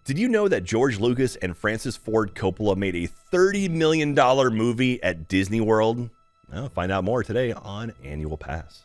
Did you know that George Lucas and Francis Ford Coppola made a $30 million movie at Disney World? Well, find out more today on Annual Pass.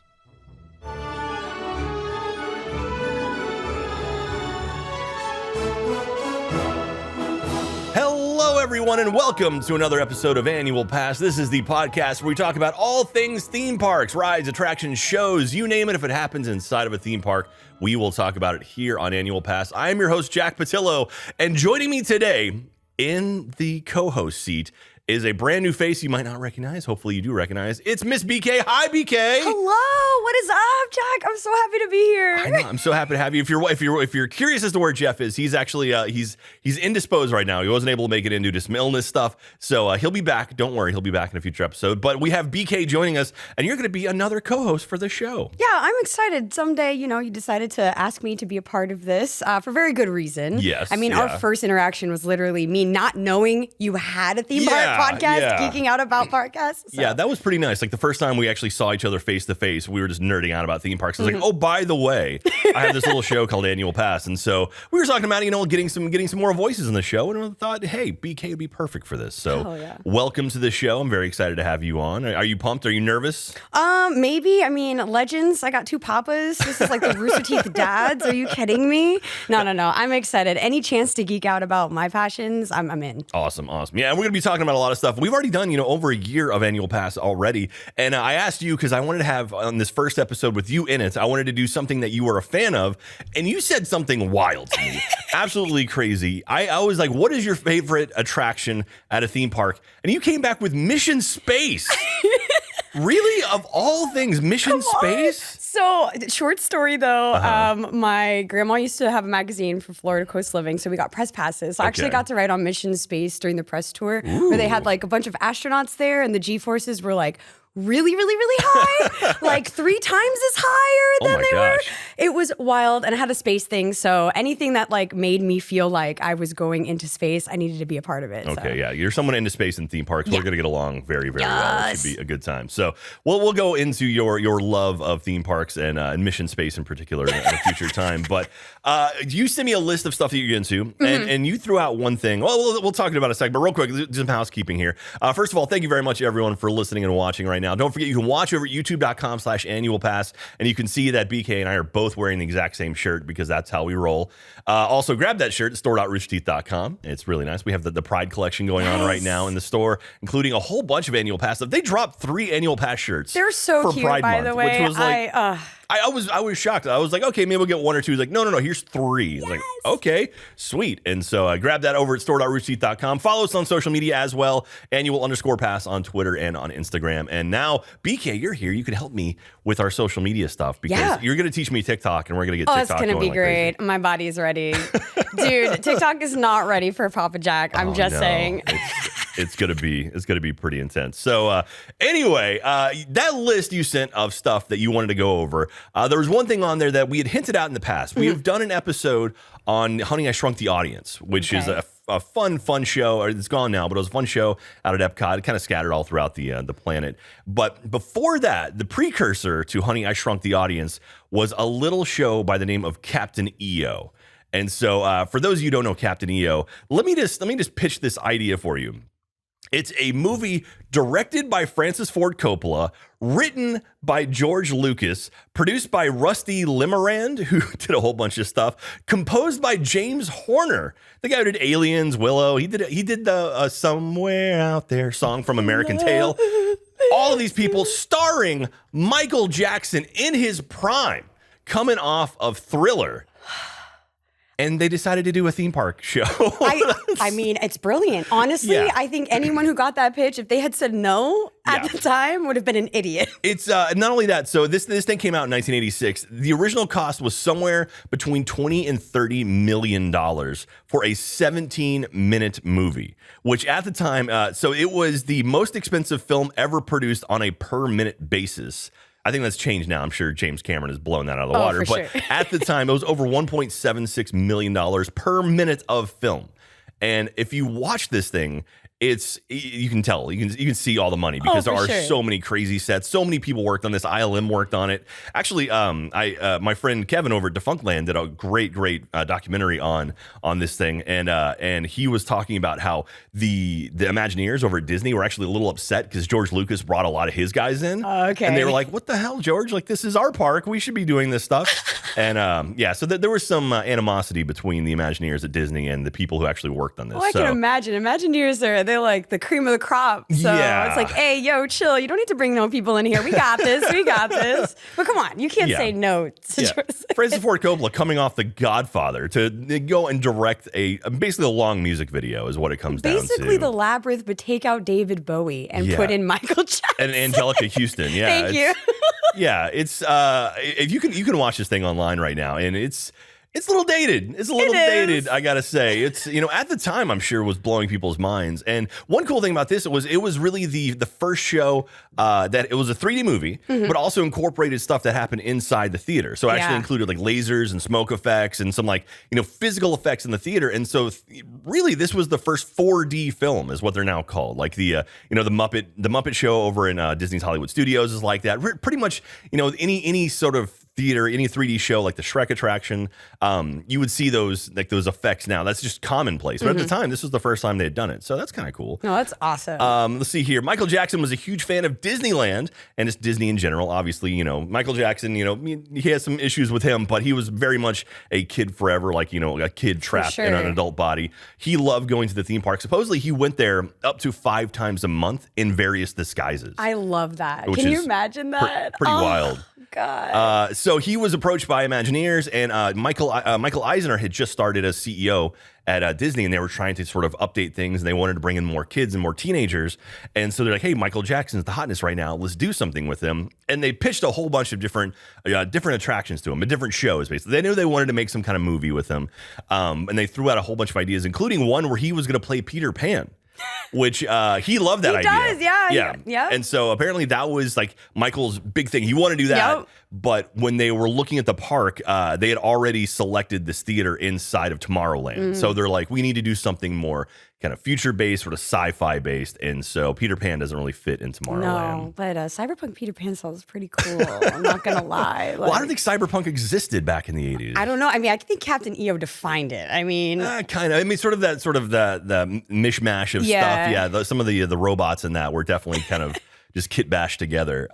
Hello, everyone, and welcome to another episode of Annual Pass. This is the podcast where we talk about all things theme parks, rides, attractions, shows, you name it. If it happens inside of a theme park, we will talk about it here on Annual Pass. I am your host, Jack Pattillo, and joining me today in the co-host seat is a brand new face you might not recognize. Hopefully you do recognize. It's Miss BK. Hi, BK. Hello. What is up, Jack? I'm so happy to be here. I know. I'm so happy to have you. If you're curious as to where Jeff is, he's actually he's indisposed right now. He wasn't able to make it in due to some illness stuff. So he'll be back. Don't worry, he'll be back in a future episode. But we have BK joining us, and you're going to be another co-host for the show. Yeah, I'm excited. Someday, you decided to ask me to be a part of this for very good reason. Yes. I mean, our first interaction was literally me not knowing you had a theme park podcast, geeking out about podcasts. So. Yeah, that was pretty nice. Like the first time we actually saw each other face to face, we were just nerding out about theme parks. I was like, oh, by the way, I have this little show called Annual Pass. And so we were talking about, getting some more voices in the show. And I thought, hey, BK would be perfect for this. So welcome to the show. I'm very excited to have you on. Are you pumped? Are you nervous? Maybe. I mean, legends. I got two papas. This is like the Rooster Teeth dads. Are you kidding me? No. I'm excited. Any chance to geek out about my passions, I'm in. Awesome. Yeah, and we're going to be talking about a lot of stuff. We've already done, over a year of Annual Pass already. And I asked you because I wanted to have on this first episode with you in it, I wanted to do something that you were a fan of. And you said something wild to me. Absolutely crazy. I was like, what is your favorite attraction at a theme park? And you came back with Mission Space. Really? Of all things, Mission Space? So, short story though, my grandma used to have a magazine for Florida Coast Living, so we got press passes. So I actually got to ride on Mission Space during the press tour, where they had like a bunch of astronauts there, and the G-forces were like really, really, really high, like 3 times as higher than they were. It was wild, and I had a space thing, so anything that like made me feel like I was going into space, I needed to be a part of it. Okay, yeah, you're someone into space and theme parks. We're gonna get along very, very well. It should be a good time. So we'll go into your love of theme parks and Mission Space in particular in a future time. But you sent me a list of stuff that you're into, and you threw out one thing. Well, we'll talk about it in a second, but real quick, do some housekeeping here. First of all, thank you very much, everyone, for listening and watching right now. Don't forget, you can watch over at youtube.com/annualpass, and you can see that BK and I are both wearing the exact same shirt because that's how we roll. Also, grab that shirt at store.roosterteeth.com. It's really nice. We have the Pride collection going on right now in the store, including a whole bunch of Annual Pass stuff. They dropped 3 Annual Pass shirts. They're so for cute, Pride by Month, the way. Which was like, I was shocked. I was like, okay, maybe we'll get 1 or 2. He's like, no, here's 3. Yes. Like, okay, sweet. And so grab that over at store.roosterteeth.com. Follow us on social media as well. Annual_pass on Twitter and on Instagram. And now, BK, you're here. You can help me with our social media stuff because you're going to teach me TikTok, and we're going to get TikTok going. Oh, it's going to be great. My body's ready. Dude, TikTok is not ready for Papa Jack. I'm just saying. It's gonna be pretty intense. So anyway, that list you sent of stuff that you wanted to go over, there was one thing on there that we had hinted at in the past. We have done an episode on Honey, I Shrunk the Audience, which is a fun show. It's gone now, but it was a fun show out at Epcot. It kind of scattered all throughout the planet. But before that, the precursor to Honey, I Shrunk the Audience was a little show by the name of Captain EO. And so for those of you who don't know Captain EO, let me just pitch this idea for you. It's a movie directed by Francis Ford Coppola, written by George Lucas, produced by Rusty Limerand, who did a whole bunch of stuff, composed by James Horner, the guy who did Aliens, Willow. He did the Somewhere Out There song from American Tail. All of these people starring Michael Jackson in his prime, coming off of Thriller. And they decided to do a theme park show. I mean, it's brilliant. Honestly, I think anyone who got that pitch, if they had said no at the time, would have been an idiot. It's not only that. So this thing came out in 1986. The original cost was somewhere between $20 and $30 million for a 17-minute movie, which at the time, so it was the most expensive film ever produced on a per-minute basis. I think that's changed now. I'm sure James Cameron has blown that out of the water. But at the time, it was over $1.76 million per minute of film. And if you watch this thing, you can tell, you can see all the money because there are so many crazy sets. So many people worked on this. ILM worked on it. Actually, my friend Kevin over at Defunctland did a great documentary on this thing, and he was talking about how the Imagineers over at Disney were actually a little upset because George Lucas brought a lot of his guys in, and they were like, "What the hell, George? Like, this is our park. We should be doing this stuff." And so there was some animosity between the Imagineers at Disney and the people who actually worked on this. I can imagine. Imagineers they're like the cream of the crop. So it's like, hey, yo, chill. You don't need to bring no people in here. We got this. We got this. But come on, you can't say no. Francis Ford Coppola coming off The Godfather to go and direct basically a long music video is what it comes down to. Basically The Labyrinth, but take out David Bowie and put in Michael Jackson. And Angelica Houston. Yeah. Thank you. Yeah, it's if you can watch this thing online right now, and it's a little dated. It's a little dated, I gotta say. It's at the time I'm sure was blowing people's minds. And one cool thing about this it was really the first show that it was a 3D movie, but also incorporated stuff that happened inside the theater. So it actually included like lasers and smoke effects and some like physical effects in the theater. And so really this was the first 4D film is what they're now called. Like the Muppet Show over in Disney's Hollywood Studios is like that. Pretty much any sort of theater, any 3D show like the Shrek attraction, you would see those effects now. That's just commonplace. But at the time, this was the first time they had done it. So that's kind of cool. No, that's awesome. Let's see here. Michael Jackson was a huge fan of Disneyland and just Disney in general. Obviously, Michael Jackson, he has some issues with him, but he was very much a kid forever, like, a kid trapped in an adult body. He loved going to the theme park. Supposedly, he went there up to 5 times a month in various disguises. I love that. Can you imagine that? Pretty wild. God. So he was approached by Imagineers, and Michael Eisner had just started as CEO at Disney, and they were trying to sort of update things, and they wanted to bring in more kids and more teenagers. And so they're like, hey, Michael Jackson's the hotness right now. Let's do something with him. And they pitched a whole bunch of different attractions to him, different shows, basically. They knew they wanted to make some kind of movie with him. And they threw out a whole bunch of ideas, including one where he was going to play Peter Pan. Which he loved that idea. He does, yeah. And so apparently that was like Michael's big thing. He wanted to do that. Yep. But when they were looking at the park, they had already selected this theater inside of Tomorrowland. So they're like, we need to do something more kind of future-based, sort of sci-fi based. And so Peter Pan doesn't really fit in Tomorrowland. No, but Cyberpunk Peter Pan sounds pretty cool. I'm not going to lie. Well, I don't think Cyberpunk existed back in the 80s. I don't know. I mean, I think Captain EO defined it. I mean... kind of. I mean, sort of the mishmash of stuff. Yeah, some of the robots in that were definitely kind of... just kit bashed together.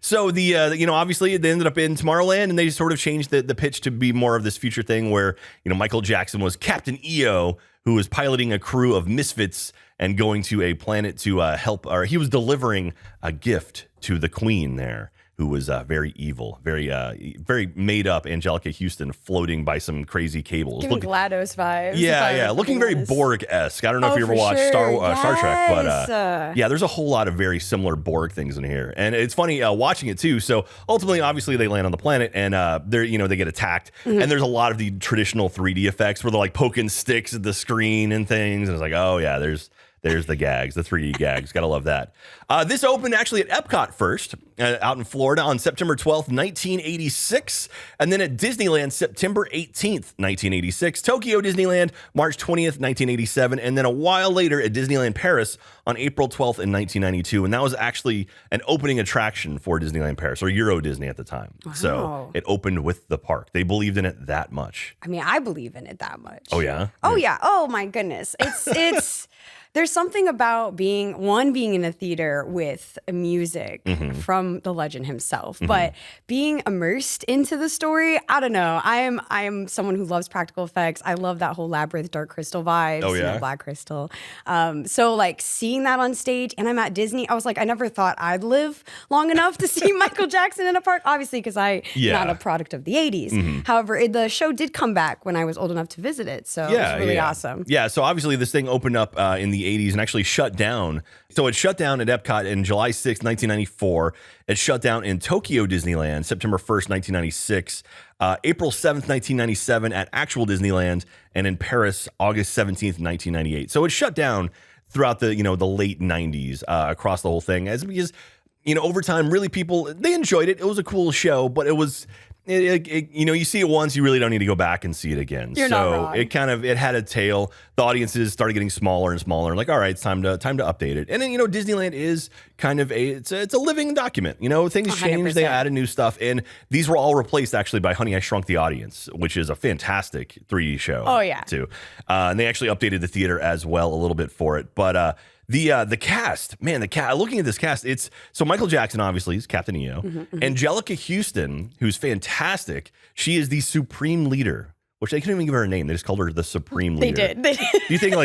So obviously they ended up in Tomorrowland, and they sort of changed the pitch to be more of this future thing where, Michael Jackson was Captain EO, who was piloting a crew of misfits and going to a planet to help, or he was delivering a gift to the queen there, who was very evil, very made up Angelica Houston floating by some crazy cables. Giving GLaDOS vibes. Yeah. Looking very Borg-esque. I don't know if you ever watched Star Trek, but there's a whole lot of very similar Borg things in here. And it's funny watching it too. So ultimately, obviously, they land on the planet and they get attacked. And there's a lot of the traditional 3D effects where they're like poking sticks at the screen and things. And it's like, oh yeah, there's the gags, the 3D gags. Gotta love that. This opened actually at Epcot first, out in Florida on September 12th, 1986. And then at Disneyland, September 18th, 1986. Tokyo Disneyland, March 20th, 1987. And then a while later at Disneyland Paris on April 12th in 1992. And that was actually an opening attraction for Disneyland Paris, or Euro Disney at the time. Wow. So it opened with the park. They believed in it that much. I mean, I believe in it that much. Oh, yeah? Oh, yeah. Oh, my goodness. It's... There's something about being in a theater with music from the legend himself, but being immersed into the story, I don't know. I am someone who loves practical effects. I love that whole Labyrinth, Dark Crystal vibes, oh, yeah? Black Crystal. So like seeing that on stage, and I'm at Disney, I was like, I never thought I'd live long enough to see Michael Jackson in a park, obviously because I'm not a product of the 80s. However, the show did come back when I was old enough to visit it, so it was really awesome. Yeah, so obviously this thing opened up in the 80s and actually shut down. So it shut down at Epcot in July 6th, 1994. It shut down in Tokyo Disneyland, September 1st, 1996. April 7th, 1997 at actual Disneyland, and in Paris, August 17th, 1998. So it shut down throughout the late 90s across the whole thing, because over time, really people, they enjoyed it. It was a cool show, but it was you see it once, you really don't need to go back and see it again. You're not wrong. It had a tail. The audiences started getting smaller and smaller. Like, all right, it's time to update it. And then Disneyland is kind of it's a living document. Things 100%. change, they added new stuff, and these were all replaced actually by Honey, I Shrunk the Audience, which is a fantastic 3D show. Oh yeah, too. And they actually updated the theater as well a little bit for it, but. The cast, man, looking at this cast, it's so Michael Jackson obviously is Captain EO. Angelica Houston, who's fantastic, she is the Supreme Leader, which they couldn't even give her a name. They just called her the Supreme Leader. They did. Do you think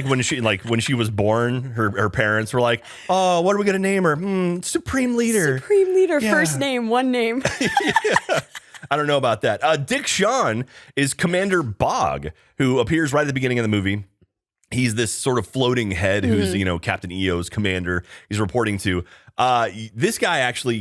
when she was born, her parents were like, oh, what are we gonna name her? Supreme Leader. Supreme Leader, yeah. First name, one name. Yeah. I don't know about that. Dick Shawn is Commander Bog, who appears right at the beginning of the movie. He's this sort of floating head who's, Captain EO's commander he's reporting to. This guy actually,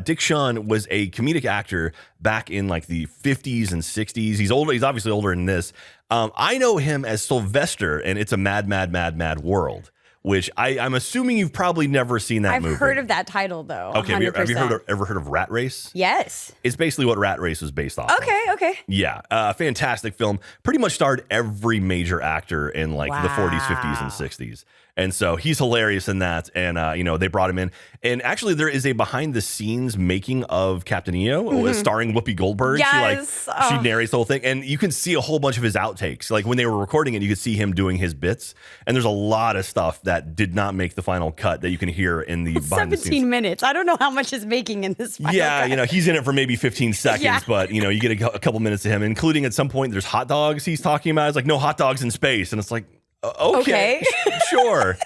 Dick Shawn was a comedic actor back in like the 50s and 60s. He's older. He's obviously older than this. I know him as Sylvester, and It's a Mad, Mad, Mad, Mad World, which I'm assuming you've probably never seen that movie. I've heard of that title, though. Okay, have you ever heard of Rat Race? Yes. It's basically what Rat Race was based off of. Okay. Yeah, fantastic film. Pretty much starred every major actor in the 40s, 50s, and 60s. And so he's hilarious in that. And, they brought him in. And actually, there is a behind-the-scenes making of Captain EO, starring Whoopi Goldberg. Yes. She narrates the whole thing. And you can see a whole bunch of his outtakes. Like, when they were recording it, you could see him doing his bits. And there's a lot of stuff that did not make the final cut that you can hear in the behind-the-scenes. 17 minutes. I don't know how much is making in this final cut. He's in it for maybe 15 seconds. But, you get a couple minutes of him, including at some point, there's hot dogs he's talking about. It's like, no hot dogs in space. And it's like, okay. Sure.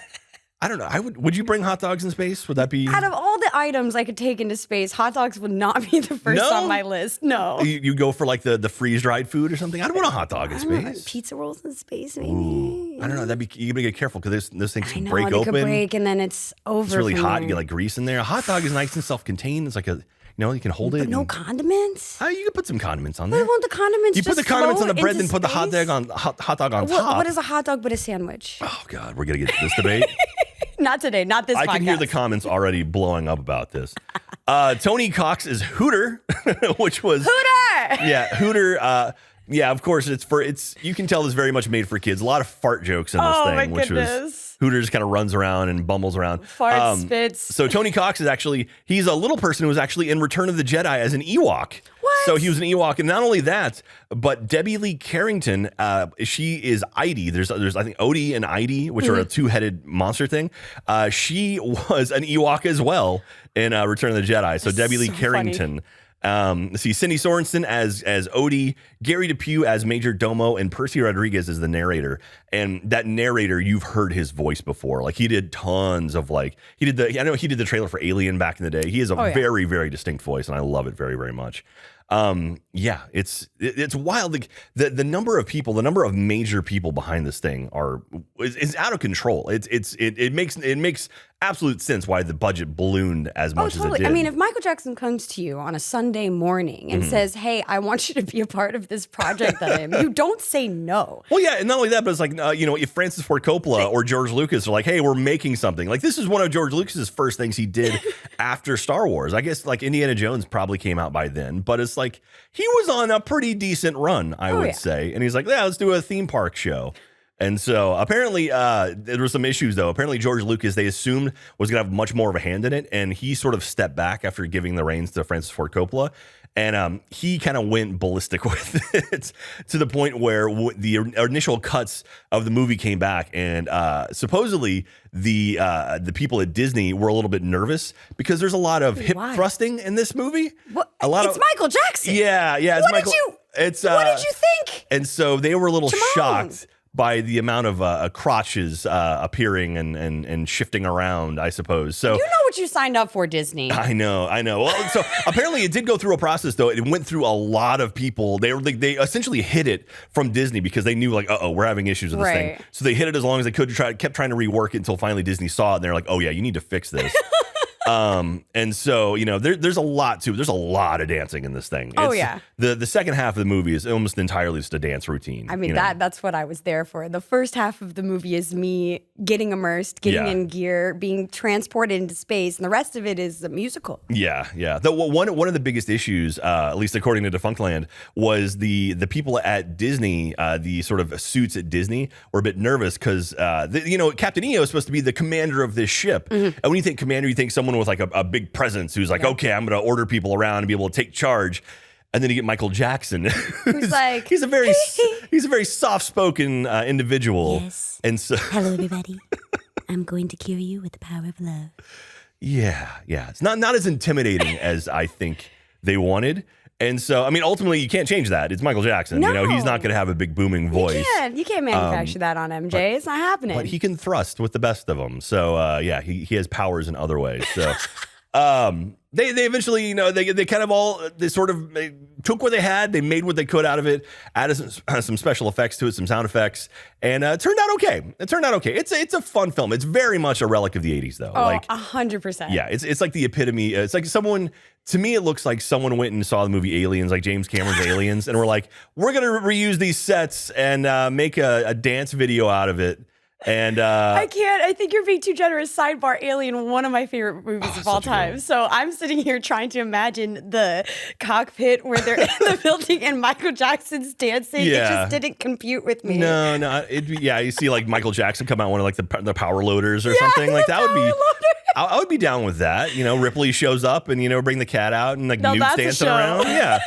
I don't know. Would you bring hot dogs in space? Would that be out of all the items I could take into space? Hot dogs would not be the first on my list. No, you go for like the freeze dried food or something. I don't want a hot dog in space. Pizza rolls in space, maybe. Ooh, I don't know. You gotta get careful because those things can break open. Could break and then it's over. It's really hot. You get like grease in there. A hot dog is nice and self-contained. It's like you can hold it. But no condiments? You can put some condiments on there. I want the condiments. You put the condiments on the bread, then put the hot dog on top. What is a hot dog but a sandwich? Oh God, we're gonna get to this debate. Not today, not this podcast. I can hear the comments already blowing up about this. Tony Cox is Hooter, which was Hooter. Yeah, Hooter. Yeah, of course you can tell it's very much made for kids. A lot of fart jokes in this thing, which was Hooter just kind of runs around and bumbles around. Fart spits. So Tony Cox he's a little person who was actually in Return of the Jedi as an Ewok. What? So he was an Ewok, and not only that, but Debbie Lee Carrington, she is Idie. There's I think Odie and Idie, which are a two-headed monster thing. She was an Ewok as well in Return of the Jedi. So Debbie Lee Carrington. Let's see, Cindy Sorensen as Odie, Gary DePew as Major Domo, and Percy Rodriguez as the narrator. And that narrator, you've heard his voice before. Like he did tons of I know he did the trailer for Alien back in the day. He has a very, very distinct voice, and I love it very, very much. It's wild. The number of people, the number of major people behind this thing is out of control. It makes absolute sense why the budget ballooned as much as it did. I mean, if Michael Jackson comes to you on a Sunday morning and says, "Hey, I want you to be a part of this project that I'm," you don't say no. Well, yeah, and not only that, but it's like if Francis Ford Coppola or George Lucas are like, "Hey, we're making something," like this is one of George Lucas's first things he did after Star Wars. I guess like Indiana Jones probably came out by then, but it's like he was on a pretty decent run, I would say, and he's like, "Yeah, let's do a theme park show." And so apparently there were some issues, though. Apparently George Lucas, they assumed, was going to have much more of a hand in it. And he sort of stepped back after giving the reins to Francis Ford Coppola. And he kind of went ballistic with it to the point where the initial cuts of the movie came back. And supposedly the people at Disney were a little bit nervous because there's a lot of hip thrusting in this movie. What? It's Michael Jackson. Yeah. It's what Michael. What did you think? And so they were a little shocked by the amount of crotches appearing and shifting around, I suppose. So you know what you signed up for, Disney. I know. Well, so apparently it did go through a process, though. It went through a lot of people. They essentially hid it from Disney because they knew, like, we're having issues with this thing. So they hid it as long as they could. Kept trying to rework it until finally Disney saw it, and they're like, oh yeah, you need to fix this. And so, there's a lot to it. There's a lot of dancing in this thing. Yeah. The second half of the movie is almost entirely just a dance routine. I mean, that's what I was there for. The first half of the movie is me getting immersed, getting in gear, being transported into space, and the rest of it is a musical. Yeah. One of the biggest issues, at least according to Defunctland, was the people at Disney, the sort of suits at Disney were a bit nervous because, Captain EO is supposed to be the commander of this ship. And when you think commander, you think someone with like a big presence who's like, okay, I'm going to order people around and be able to take charge. And then you get Michael Jackson, who's like, he's a very soft-spoken individual. Yes. And so, hello, everybody. I'm going to cure you with the power of love. Yeah. It's not as intimidating as I think they wanted. And so, I mean, ultimately, you can't change that. It's Michael Jackson. No. He's not going to have a big booming voice. You can't manufacture that on MJ. It's not happening. But he can thrust with the best of them. So, he has powers in other ways. So, they eventually, they kind of all, they sort of took what they had. They made what they could out of it, added some special effects to it, some sound effects, and it turned out okay. It's a fun film. It's very much a relic of the 80s, though. Oh, like 100%. Yeah, it's like the epitome. It's like someone, to me, it looks like someone went and saw the movie Aliens, like James Cameron's Aliens, and we're like, we're going to reuse these sets and make a dance video out of it. And I can't. I think you're being too generous. Sidebar: Alien, one of my favorite movies of all time. So I'm sitting here trying to imagine the cockpit where they're in the building and Michael Jackson's dancing. Yeah. It just didn't compute with me. No. You see like Michael Jackson come out one of like the power loaders or something like that would be. I would be down with that. Ripley shows up and bring the cat out and like Newt's dancing around. Yeah.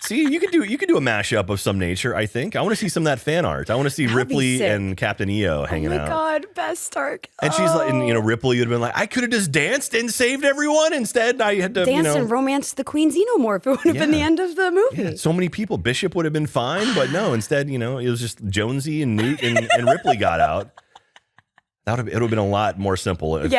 See, you could do a mashup of some nature, I think. I want to see some of that fan art. I want to see Ripley and Captain EO hanging out. Oh my God, best start. And she's like, Ripley would have been like, I could have just danced and saved everyone. Instead, I had to, dance and romance the Queen Xenomorph. It would have been the end of the movie. Yeah, so many people. Bishop would have been fine, but no, instead, it was just Jonesy and Newt and Ripley got out. It would have been a lot more simple if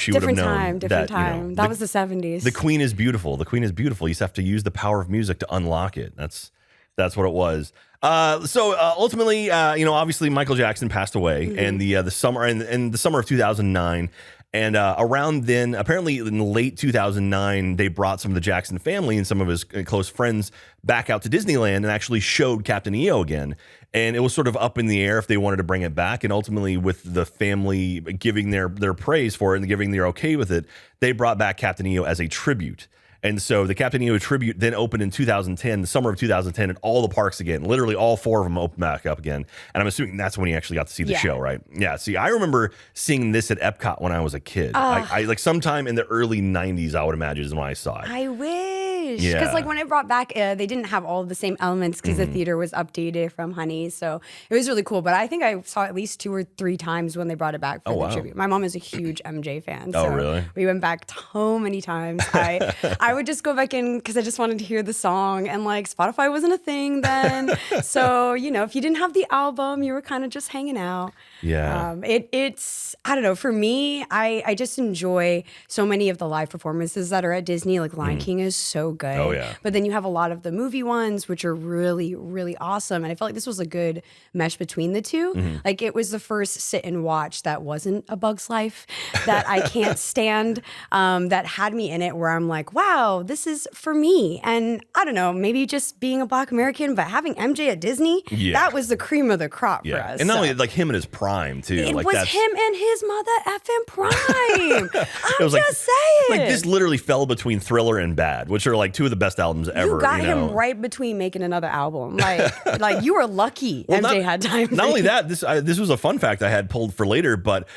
she would have known different time. That was the 70s. The Queen is beautiful. The Queen is beautiful. You just have to use the power of music to unlock it. That's what it was. So ultimately, obviously Michael Jackson passed away, and the summer and the summer of 2009. And around then, apparently in late 2009, they brought some of the Jackson family and some of his close friends back out to Disneyland and actually showed Captain EO again. And it was sort of up in the air if they wanted to bring it back. And ultimately, with the family giving their praise for it and giving their okay with it, they brought back Captain EO as a tribute. And so the Captain EO tribute then opened in 2010, the summer of 2010, at all the parks again. Literally all four of them opened back up again. And I'm assuming that's when you actually got to see the show, right? Yeah. See, I remember seeing this at Epcot when I was a kid. I like sometime in the early 90s, I would imagine, is when I saw it. I wish. Yeah. Because like when it brought back, they didn't have all the same elements because the theater was updated from Honey. So it was really cool. But I think I saw it at least 2 or 3 times when they brought it back for the tribute. My mom is a huge MJ fan. So really? We went back so many times. I would just go back in because I just wanted to hear the song. And like Spotify wasn't a thing then. So, if you didn't have the album, you were kind of just hanging out. Yeah. It's, I don't know, for me, I just enjoy so many of the live performances that are at Disney. Like Lion King is so good. Oh, yeah. But then you have a lot of the movie ones, which are really, really awesome. And I felt like this was a good mesh between the two. Like it was the first sit and watch that wasn't A Bug's Life, that I can't stand, that had me in it where I'm like, wow, this is for me. And I don't know, maybe just being a Black American, but having MJ at Disney, that was the cream of the crop for us. And not only like him in his prime, too. It like was him and his mother effing prime. I'm like, just saying. Like this literally fell between Thriller and Bad, which are like 2 of the best albums ever. You got him right between making another album. Like you were lucky MJ had time. Not only that, this was a fun fact I had pulled for later, but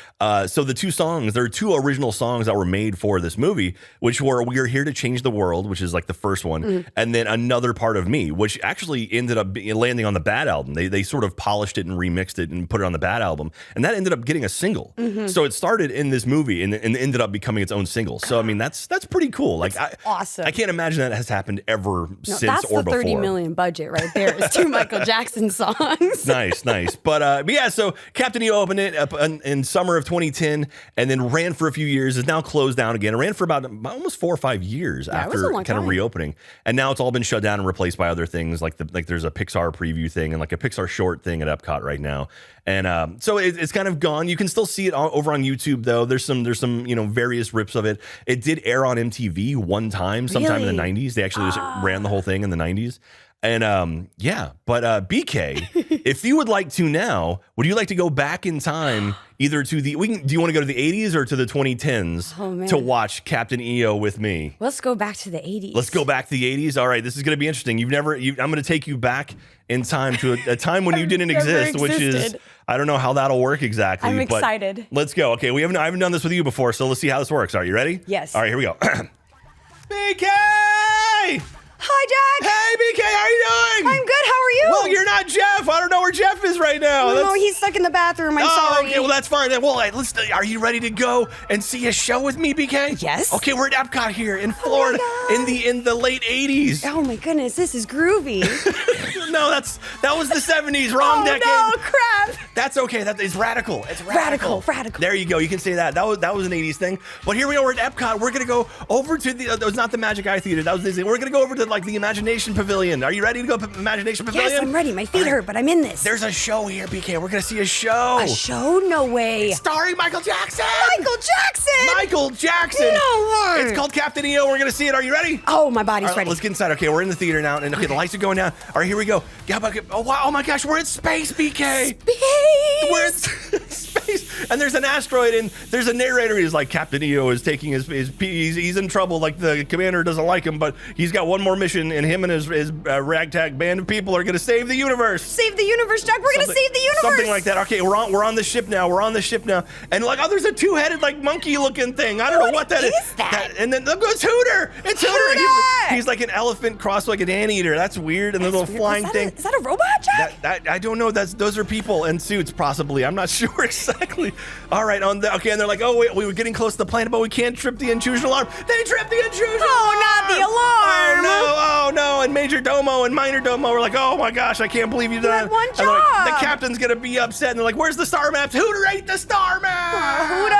so the 2 songs, there are 2 original songs that were made for this movie, which were We Are Here to Change the World, which is like the first one, and then Another Part of Me, which actually ended up landing on the Bad album. They sort of polished it and remixed it and put it on the Bad album, and that ended up getting a single. So it started in this movie and ended up becoming its own single. So I mean, that's pretty cool. Like awesome. I can't imagine that has happened ever since that's or the 30 before. million budget right there. It's 2 Michael Jackson songs. Nice. But yeah, so Captain EO opened it up in summer of 2010 and then ran for a few years, is now closed down again. It ran for about almost 4 or 5 years after kind of reopening. And now it's all been shut down and replaced by other things like there's a Pixar preview thing and like a Pixar short thing at Epcot right now. And so it's kind of gone. You can still see it over on YouTube though. There's some various rips of it. It did air on MTV one time, sometime in the 90s. They actually just ran the whole thing in the 90s. And yeah, but BK, if you would like to now, would you like to go back in time either to do you want to go to the 80s or to the 2010s to watch Captain EO with me? Let's go back to the 80s. Let's go back to the 80s. All right, this is going to be interesting. I'm going to take you back in time to a time when you didn't exist, which is, I don't know how that'll work exactly. I'm excited. Let's go. Okay, I haven't done this with you before, so let's see how this works. Are you ready? Yes. All right, here we go. BK! Hi, Jack. Hey, BK, how are you doing? I'm good. How are you? Well, you're not Jeff. I don't know where Jeff is right now. No, he's stuck in the bathroom. I'm sorry. Okay, well, that's fine. Well, are you ready to go and see a show with me, BK? Yes. Okay, we're at Epcot here in Florida in the late 80s. Oh my goodness, this is groovy. No, that was the 70s. Wrong decade. Oh no, crap. That's okay. That is radical. It's Radical. There you go. You can say that. That was an 80s thing. But here we are at Epcot. We're gonna go over to the. That was not the Magic Eye Theater. That was Disney. We're gonna go over to like the Imagination Pavilion. Are you ready to go Imagination Pavilion? Yes, I'm ready. My feet hurt, but I'm in this. There's a show here, BK. We're gonna see a show. A show? No way. Starring Michael Jackson. Michael Jackson. Michael Jackson. No way. It's called Captain EO. We're gonna see it. Are you ready? Oh, my body's ready. Let's get inside. Okay, we're in the theater now, and okay, the lights are going down. All right, here we go. Oh wow! Oh my gosh, we're in space, BK. Space. We're in space, and there's an asteroid, and there's a narrator. He's like, Captain EO is taking he's in trouble. Like the commander doesn't like him, but he's got one more mission, and him and his ragtag band of people are gonna save the universe. Save the universe, Jack. We're gonna save the universe. Something like that. Okay, we're on the ship now. We're on the ship now, and like, there's a two-headed like monkey-looking thing. I don't know what that is. And then look, it's Hooter. It's Hooter. He's like an elephant crossed like an anteater. That's weird. And the little flying thing. Is that a robot, Jack? I don't know. Those are people in suits, possibly. I'm not sure exactly. All right. And they're like, oh wait, we were getting close to the planet, but we can't trip the intrusion alarm. They tripped the intrusion alarm. Oh, not the alarm. Oh no. And Major Domo and Minor Domo were like, oh my gosh, I can't believe you did that. One job. Like, the captain's gonna be upset, and they're like, where's the star maps? Hooter ate the star map. Hooter.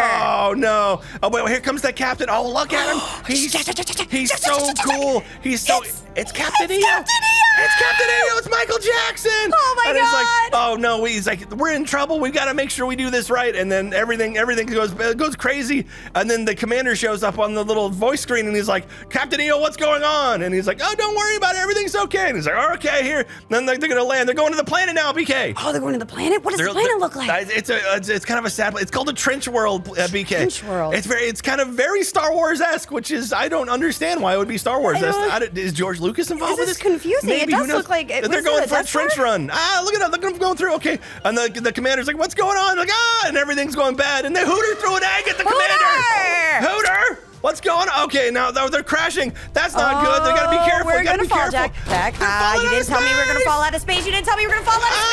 Oh no. Oh wait, here comes the captain. Oh, look at him. He's so cool. It's Captain EO. It's Captain EO. It's Michael Jackson. Oh my God. God. He's like, oh no. He's like, we're in trouble. We've got to make sure we do this right. And then everything goes crazy. And then the commander shows up on the little voice screen, and he's like, Captain EO, what's going on? And he's like, oh, don't worry about it. Everything's okay. And he's like, oh, okay, here. And then they're gonna land. They're going to the planet now, BK. Oh, they're going to the planet. What does the planet look like? It's kind of a sad. It's called a trench world, BK. Trench world. It's kind of very Star Wars-esque, which is I don't understand why it would be Star Wars. Is George Lucas involved with this? This is confusing. Maybe, it does look like they're going for a trench run. Look at them going through. Okay, and the commander's like, "What's going on?" Like, and everything's going bad. And the Hooter threw an egg at the commander. Hooter, what's going on? Okay, now they're crashing. That's not good. They gotta be careful. We're gonna fall, Jack. You didn't tell me we were gonna fall out of space. You didn't tell me we were gonna fall out of space.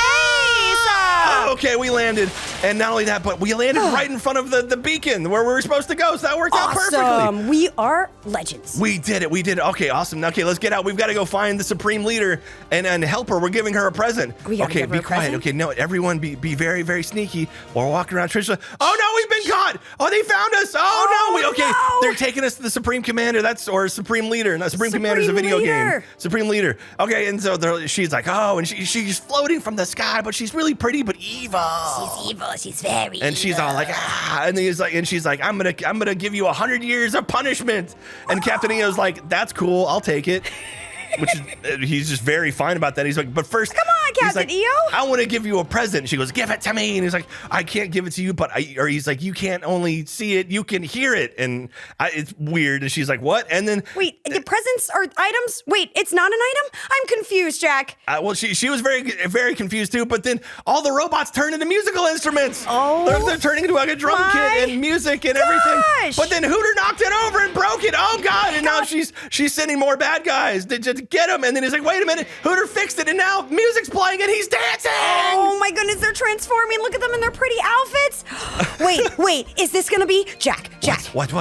Okay, we landed, and not only that, but we landed right in front of the beacon where we were supposed to go. So that worked out perfectly. We are legends. We did it. Okay, awesome. Okay, let's get out. We've got to go find the Supreme Leader and help her. We're giving her a present. Okay, be quiet. Okay, no, everyone be very, very sneaky. We're walking around Trisha. Oh no, we've been caught. Oh, they found us. Oh no. They're taking us to the Supreme Commander. Or Supreme Leader. No, Supreme Commander is a video game. Supreme Leader. Okay, and so she's like, oh, and she's floating from the sky, but she's really pretty but evil. She's evil. She's very And she's all like, and she's like, I'm gonna give you 100 years of punishment. And Captain EO's like, that's cool, I'll take it. Which is, he's just very fine about that. He's like, but first, come on, Captain EO. I want to give you a present. She goes, give it to me. And he's like, I can't give it to you, he's like, you can't only see it, you can hear it. And it's weird. And she's like, what? And then wait, the presents are items? Wait, it's not an item? I'm confused, Jack. Well, she was very, very confused too. But then all the robots turn into musical instruments. Oh, they're turning into like a drum kit and music and everything. But then Hooter knocked it over and broke it. Oh God! And now she's sending more bad guys to get him. And then he's like, wait a minute, Hooter fixed it, and now music's playing and he's dancing. Oh my goodness, they're transforming. Look at them in their pretty outfits. Wait, is this gonna be Jack? What?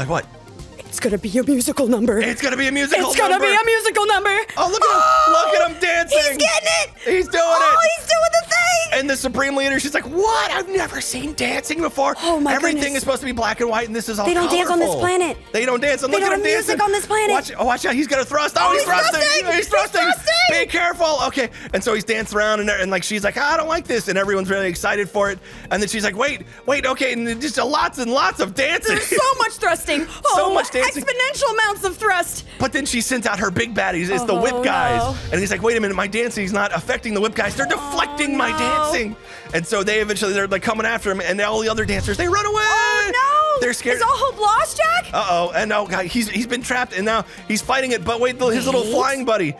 It's gonna be a musical number. It's gonna be a musical number. It's gonna be a musical number. Oh, look at him! Look at him dancing. He's getting it. He's doing it. Oh, he's doing the thing. And the Supreme Leader, she's like, what? I've never seen dancing before. Oh, my Everything goodness. is supposed to be black and white, and this is all They don't dance on this colorful. planet. They don't dance. And They look at don't him have dancing. music on this planet. Watch out. He's got to thrust. Oh, he's thrusting. He's thrusting. Be careful. Okay. And so he's dancing around, and like she's like, I don't like this. And everyone's really excited for it. And then she's like, wait. Okay. And then just lots and lots of dancing. There's so much thrusting. So much dancing. Exponential amounts of thrust. But then she sends out her big baddies. It's the whip guys. no. And he's like, wait a minute, my dancing's not affecting the whip guys. They're deflecting my dancing. And so they're like coming after him, and all the other dancers, they run away. Oh no! They're scared. Is all hope lost, Jack? Uh-oh. And now he's been trapped, and now he's fighting it. But wait, his little flying buddy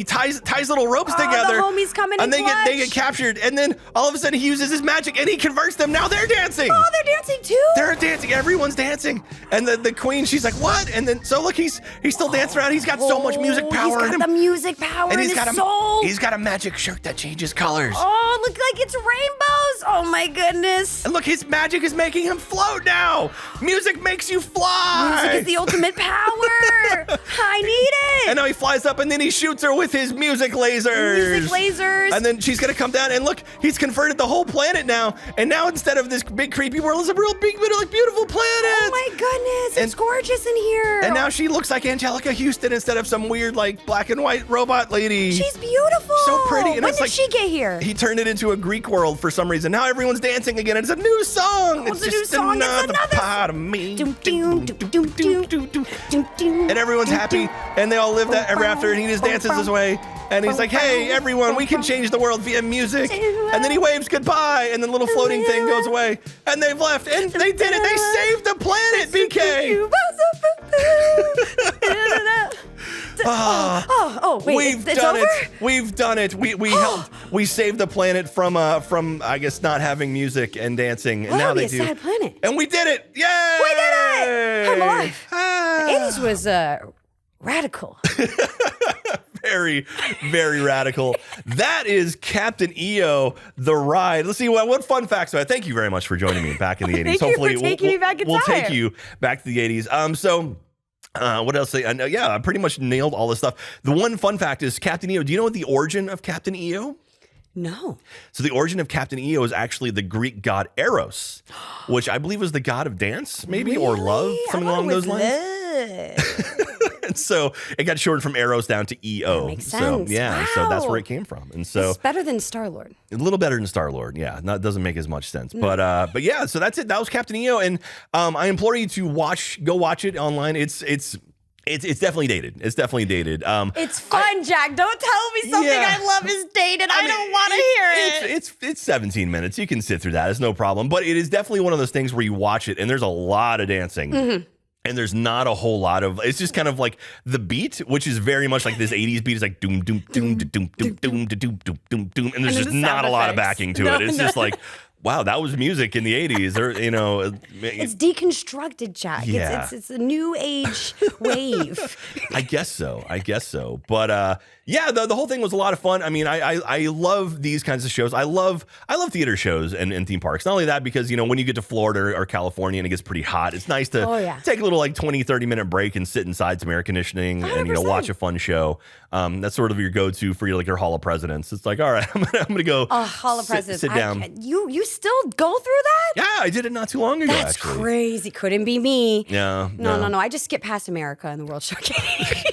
ties little ropes together. The homies coming and in they get captured. And then all of a sudden he uses his magic and he converts them. Now they're dancing. Oh, they're dancing too. They're dancing. Everyone's dancing. And the queen, she's like, what? And then so look, he's still dancing around. He's got so much music power in him. He's got the music power And in he's got his soul. He's got a magic shirt that changes colors. Oh, look like it's rainbows. Oh my goodness. And look, his magic is making him float now. Music makes you fly. Music is the ultimate power. I need it. And now he flies up, and then he shoots her with his music lasers. Music lasers. And then she's gonna come down, and look, he's converted the whole planet now. And now instead of this big creepy world, it's a real big, like beautiful planet. Oh my goodness, it's gorgeous in here. And now she looks like Angelica Houston instead of some weird like black and white robot lady. She's beautiful. So pretty. And When it's did like, she get here? He turned it into a Greek world for some reason. Now everyone's dancing again. It's a new song. It's a new song. It's another part of me. Doom, doom, doom, doom, doom, doom, doom, doom. And everyone's happy, and they all live that ever after, and he just dances his way. And he's like, hey, everyone, we can change the world via music. And then he waves goodbye, and the little floating thing goes away. And they've left, and they did it. They saved the planet, BK. Wait, We've it's done over? it. We've done it. We helped. We saved the planet from I guess not having music and dancing. And Well, now that'd they be do. a sad planet. And we did it. Yay! We did it! I'm alive. Ah. The 80s was radical. Very, very radical. That is Captain EO, the ride. Let's see what fun facts. Thank you very much for joining me back in the 80s. Thank you for taking me back in we'll time. take you back to the 80s. What else? I pretty much nailed all this stuff. The one fun fact is Captain EO. Do you know what the origin of Captain EO? No. So the origin of Captain EO is actually the Greek god Eros, which I believe was the god of dance, maybe, or love, something along those lines. And so it got shortened from Eros down to EO. That makes So sense. yeah, so that's Wow. where it came from. And so It's better than Star-Lord. a little better than Star-Lord. Yeah, that doesn't make as much sense. But yeah, so that's it. That was Captain EO, and I implore you to go watch it online. It's definitely dated. It's definitely dated. It's fun, Jack. Don't tell me something Yeah. I love is dated. I don't want to hear it. It's 17 minutes. You can sit through that. It's no problem. But it is definitely one of those things where you watch it and there's a lot of dancing. Mm-hmm. And there's not a whole lot of, it's just kind of like the beat, which is very much like this 80s beat. It's like doom, doom, doom, doom, doom, doom, doom, doom, doom, doom. And there's And just the not sound a lot of effects. backing to No, it. It's no. just like, wow, that was music in the 80s. Or, It's deconstructed, Jack. Yeah. It's a new age wave. I guess so. But yeah, the whole thing was a lot of fun. I mean, I love these kinds of shows. I love theater shows and theme parks. Not only that, because, when you get to Florida or California and it gets pretty hot, it's nice to take a little like 20, 30 minute break and sit inside some air conditioning and, 100%. watch a fun show. That's sort of your go-to for your Hall of Presidents. It's like, all right, I'm gonna go Hall of Presidents. sit down. You still go through that? Yeah, I did it not too long ago, That's actually. crazy. Couldn't be me. Yeah. No. I just skip past America and the World Showcase.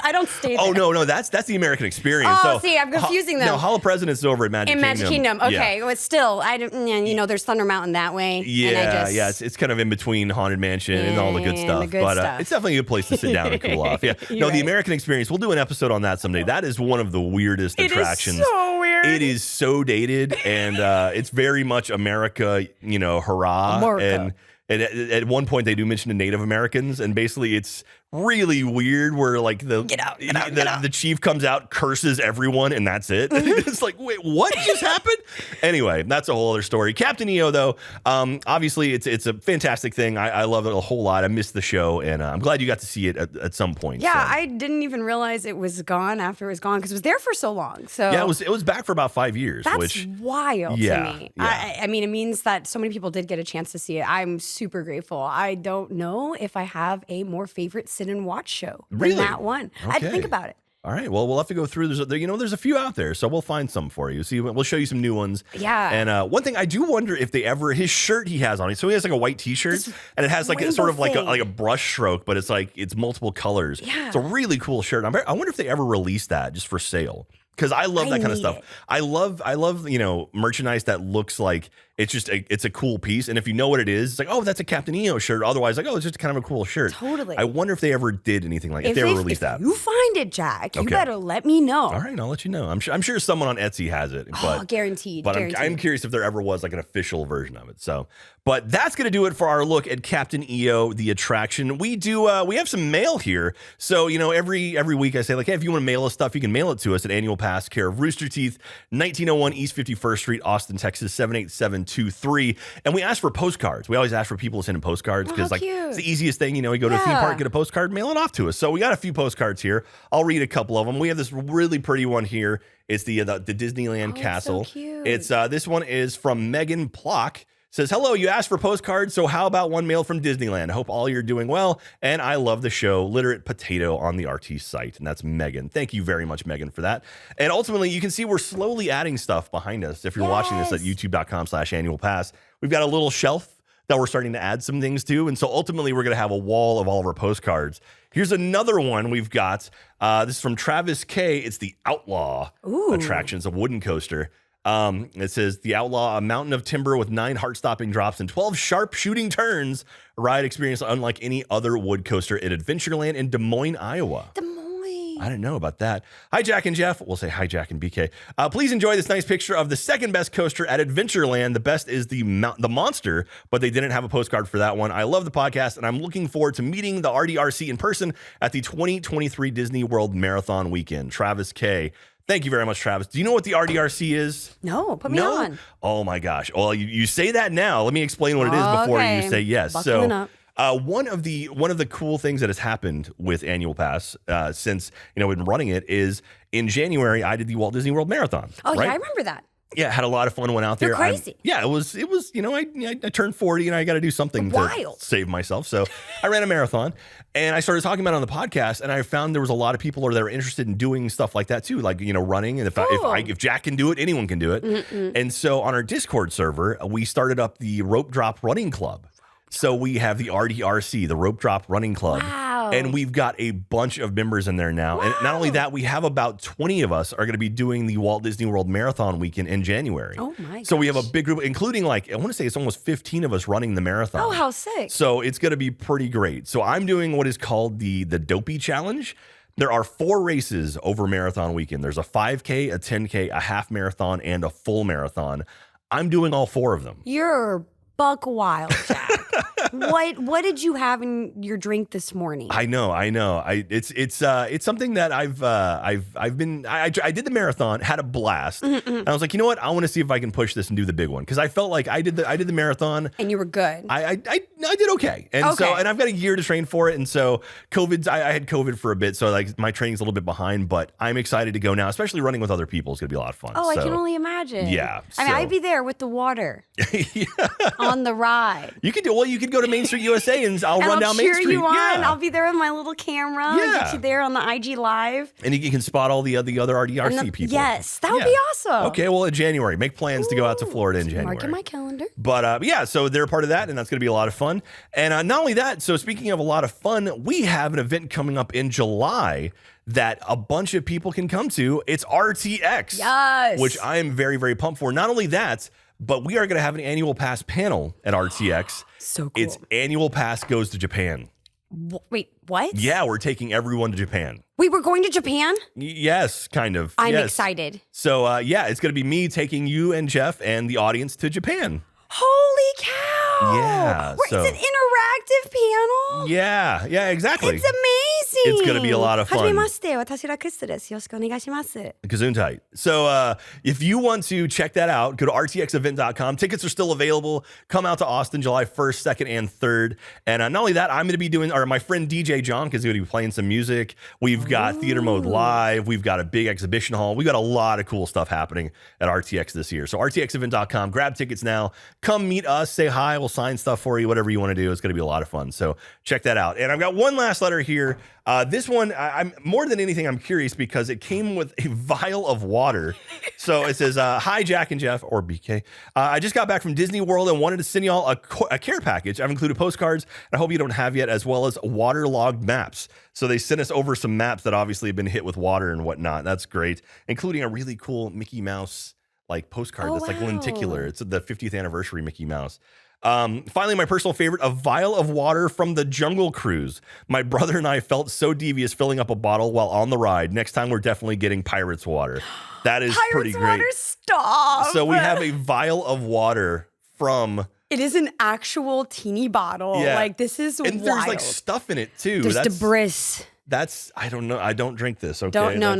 I don't stay there. Oh, no, that's the American experience. Oh, So, see, I'm confusing them. No, Hall of Presidents is over at Magic In Kingdom. Magic Kingdom. Okay. Yeah. But still, I don't, there's Thunder Mountain that way. Yeah, and it's kind of in between Haunted Mansion and all the good Yeah, stuff. the good But stuff. it's definitely a good place to sit down and cool off. Yeah. You're No, the right. American Experience, we'll do an episode on that someday. That is one of the weirdest attractions. It is so weird. It is so dated, and it's very much America, hurrah. America. And at one point, they do mention the Native Americans, and basically it's really weird where like the chief comes out, curses everyone, and that's it. It's like, wait, what just happened? Anyway, that's a whole other story. Captain EO, though, obviously it's a fantastic thing. I love it a whole lot. I missed the show, and I'm glad you got to see it at some point. Yeah, so. I didn't even realize it was gone after it was gone because it was there for so long. So yeah, it was back for about 5 years. That's wild to me. Yeah. I mean, it means that so many people did get a chance to see it. I'm super grateful. I don't know if I have a more favorite sit and watch show than that one. I had to think about it. All right. Well, we'll have to go through. There's a few out there, so we'll find some for you. See, we'll show you some new ones. Yeah. And one thing I do wonder if they ever his shirt he has on it. So he has like a white T-shirt, and it has like a sort of like a brush stroke, but it's multiple colors. Yeah. It's a really cool shirt. I wonder if they ever release that just for sale. Because I love that kind of stuff. I love merchandise that looks like it's a cool piece. And if you know what it is, it's like, oh, that's a Captain EO shirt. Otherwise, like, oh, it's just kind of a cool shirt. Totally. I wonder if they ever did anything like if they ever released that. If you find it, Jack, you better let me know. All right, I'll let you know. I'm sure someone on Etsy has it. But, guaranteed. But guaranteed. I'm curious if there ever was like an official version of it. So, but that's gonna do it for our look at Captain EO, the attraction. We have some mail here. So every week I say like, hey, if you want to mail us stuff, you can mail it to us at Annual Pass, care of Rooster Teeth, 1901 East 51st Street, Austin, Texas 78723. And we ask for postcards. We always ask for people to send in postcards because it's the easiest thing. You go to a theme park, get a postcard, mail it off to us. So we got a few postcards here. I'll read a couple of them. We have this really pretty one here. It's the Disneyland Castle. It's so cute. It's this one is from Megan Plock. Says, hello, you asked for postcards, so how about one mailed from Disneyland? I hope all you're doing well, and I love the show, Literate Potato on the RT site. And that's Megan. Thank you very much, Megan, for that. And ultimately, you can see we're slowly adding stuff behind us. If you're watching this at youtube.com/annual pass, we've got a little shelf that we're starting to add some things to. And so ultimately, we're going to have a wall of all of our postcards. Here's another one we've got. This is from Travis K. It's the Outlaw attractions, a wooden coaster. It says the Outlaw, a mountain of timber with 9 heart-stopping drops and 12 sharp shooting turns. A ride experience unlike any other wood coaster at Adventureland in Des Moines, Iowa. I didn't know about that. Hi, Jack and Jeff. We'll say hi, Jack and BK. Please enjoy this nice picture of the second best coaster at Adventureland. The best is the Monster, but they didn't have a postcard for that one. I love the podcast, and I'm looking forward to meeting the RDRC in person at the 2023 Disney World Marathon weekend. Travis K. Thank you very much, Travis. Do you know what the RDRC is? No, put me on. Oh my gosh. Well, you say that now. Let me explain what it is before you say yes. Buckling up. One of the cool things that has happened with Annual Pass since we've been running it is in January I did the Walt Disney World Marathon. Oh right? yeah, I remember that. Yeah, had a lot of fun. Went out there. You're crazy. It was. I turned 40 and I got to do something to save myself. So I ran a marathon and I started talking about it on the podcast. And I found there was a lot of people that are interested in doing stuff like that too, like running. And if Jack can do it, anyone can do it. And so on our Discord server, we started up the Rope Drop Running Club. So we have the RDRC, the Rope Drop Running Club. Wow. And we've got a bunch of members in there now. Wow. And not only that, we have about 20 of us are going to be doing the Walt Disney World Marathon weekend in January. Oh my gosh. So we have a big group, including I want to say it's almost 15 of us running the marathon. Oh, how sick. So it's going to be pretty great. So I'm doing what is called the Dopey Challenge. There are 4 races over marathon weekend. There's a 5K, a 10K, a half marathon, and a full marathon. I'm doing all 4 of them. You're buck wild, Jack. What did you have in your drink this morning? I know. It's something that I did the marathon, had a blast. And I was like, you know what? I want to see if I can push this and do the big one because I felt like I did the marathon and you were good. I did okay. And I've got a year to train for it. And so I had COVID for a bit, so like my training's a little bit behind, but I'm excited to go now, especially running with other people. It's gonna be a lot of fun. Oh, I can only imagine. Yeah. I mean, I'd be there with the water. Yeah. On the ride. You could go to Main Street USA and I'll run down Main Street. Cheer you on. Yeah. I'll be there with my little camera. Yeah. Get you there on the IG Live. And you can spot all the other RDRC people. Yes, that would be awesome. Okay, well, in January, make plans to go out to Florida in January. Mark in my calendar. But so they're part of that, and that's going to be a lot of fun. And not only that, so speaking of a lot of fun, we have an event coming up in July that a bunch of people can come to. It's RTX. Yes. Which I am very, very pumped for. Not only that, but we are going to have an annual pass panel at RTX. So cool. It's annual pass goes to Japan. Wait, what? Yeah, we're taking everyone to Japan. Wait, we're going to Japan? Yes, kind of. I'm excited. So, it's going to be me taking you and Jeff and the audience to Japan. Holy cow. Yeah. It's an interactive panel. Yeah, exactly. It's amazing. It's going to be a lot of fun. はじめまして、私はクリスです。よろしくお願いします。Gesundheit. So if you want to check that out, go to rtxevent.com. Tickets are still available. Come out to Austin July 1st, 2nd, and 3rd. And not only that, I'm going to be doing, or my friend DJ John, because he's going to be playing some music. We've got Theater Mode Live. We've got a big exhibition hall. We've got a lot of cool stuff happening at RTX this year. So rtxevent.com. Grab tickets now. Come meet us. Say hi. We'll sign stuff for you. Whatever you want to do. It's going to be a lot of fun. So check that out. And I've got one last letter here. This one, I'm more than anything, I'm curious because it came with a vial of water. So it says, hi, Jack and Jeff, or BK. I just got back from Disney World and wanted to send y'all a care package. I've included postcards, and I hope you don't have yet, as well as waterlogged maps. So they sent us over some maps that obviously have been hit with water and whatnot. That's great, including a really cool Mickey Mouse like postcard that's like lenticular. It's the 50th anniversary Mickey Mouse. Finally, my personal favorite, a vial of water from the Jungle Cruise. My brother and I felt so devious filling up a bottle while on the ride. Next time, we're definitely getting Pirates water. That is pretty great. Pirates water, stop. So we have a vial of water from... It is an actual teeny bottle. Yeah. Like, this is and wild. There's like stuff in it too. There's debris. That's, I don't know. I don't drink this. Okay. No.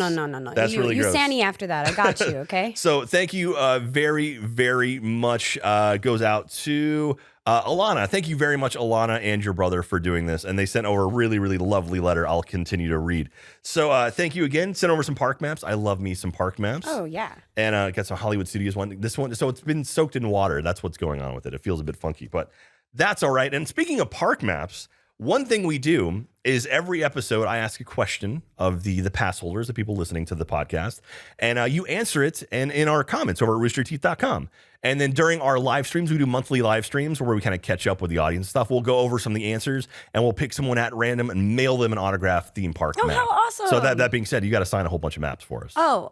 That's really gross. You Sandy after that. I got you. Okay. So thank you very, very much. Goes out to Alana. Thank you very much, Alana, and your brother for doing this. And they sent over a really, really lovely letter I'll continue to read. So thank you again. Sent over some park maps. I love me some park maps. Oh, yeah. And got some Hollywood Studios one. This one, so it's been soaked in water. That's what's going on with it. It feels a bit funky, but that's all right. And speaking of park maps, one thing we do is every episode I ask a question of the pass holders, the people listening to the podcast, and you answer it and in our comments over at roosterteeth.com. And then during our live streams, we do monthly live streams where we kind of catch up with the audience stuff. We'll go over some of the answers and we'll pick someone at random and mail them an autographed theme park map. How awesome. So that being said, you got to sign a whole bunch of maps for us. Oh,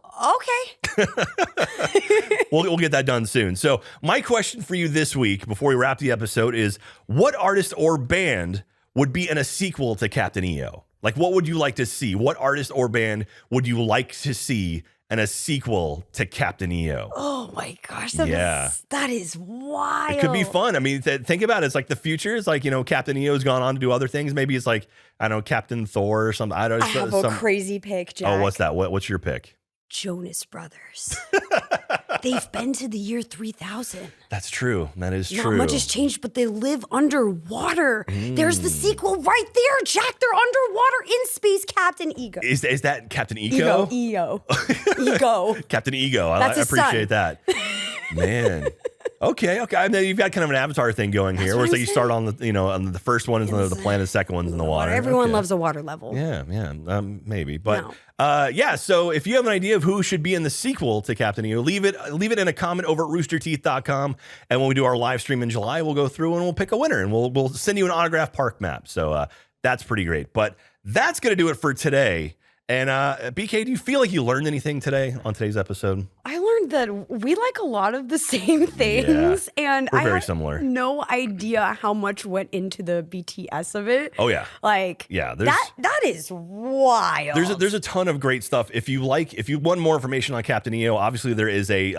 okay. We'll get that done soon. So my question for you this week before we wrap the episode is, what artist or band would be in a sequel to Captain EO? Like, what would you like to see? What artist or band would you like to see in a sequel to Captain EO? Oh my gosh, that is wild. It could be fun. I mean, think about it. It's like the future. It's like, you know, Captain EO's gone on to do other things. Maybe it's like, I don't know, Captain Thor or something. I have a crazy pick, Jack. Oh, what's that? What's your pick? Jonas Brothers. They've been to the year 3000. That's true. That is true. Not much has changed, but they live underwater. There's the sequel right there, Jack. They're underwater in space. Captain Ego. Is that Captain Ego? Ego. Captain Ego. I That's appreciate that. Man. Okay. I mean, you've got kind of an Avatar thing going here, where it's like you start on the first one is the planet, the second one's in the water. Everyone loves a water level. Yeah, maybe, but no. So if you have an idea of who should be in the sequel to Captain EO, leave it in a comment over at roosterteeth.com, and when we do our live stream in July, we'll go through and we'll pick a winner, and we'll send you an autographed park map. So that's pretty great. But that's gonna do it for today. And BK, do you feel like you learned anything today on today's episode? I learned that we like a lot of the same things, and we're I very had similar. No idea how much went into the BTS of it. Oh yeah, that is wild. There's a ton of great stuff. If you want more information on Captain EO, obviously there is a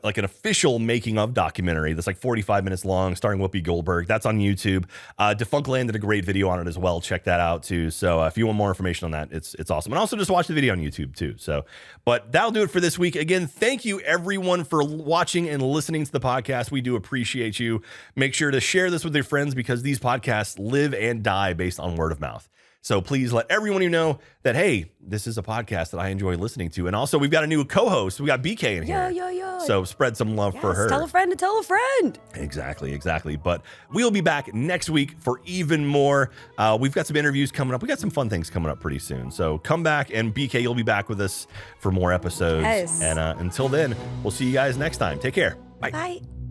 like an official making of documentary that's like 45 minutes long, starring Whoopi Goldberg. That's on YouTube. Defunctland did a great video on it as well. Check that out too. So if you want more information on that, it's awesome. And also just watch the video on YouTube too. So, but that'll do it for this week. Again, thank you everyone for watching and listening to the podcast. We do appreciate you. Make sure to share this with your friends because these podcasts live and die based on word of mouth. So please let everyone you know that, hey, this is a podcast that I enjoy listening to. And also, we've got a new co-host. We got BK in here. Yo. So spread some love for her. Tell a friend to tell a friend. Exactly. But we'll be back next week for even more. We've got some interviews coming up. We got some fun things coming up pretty soon. So come back, and BK, you'll be back with us for more episodes. Yes. And until then, we'll see you guys next time. Take care. Bye. Bye.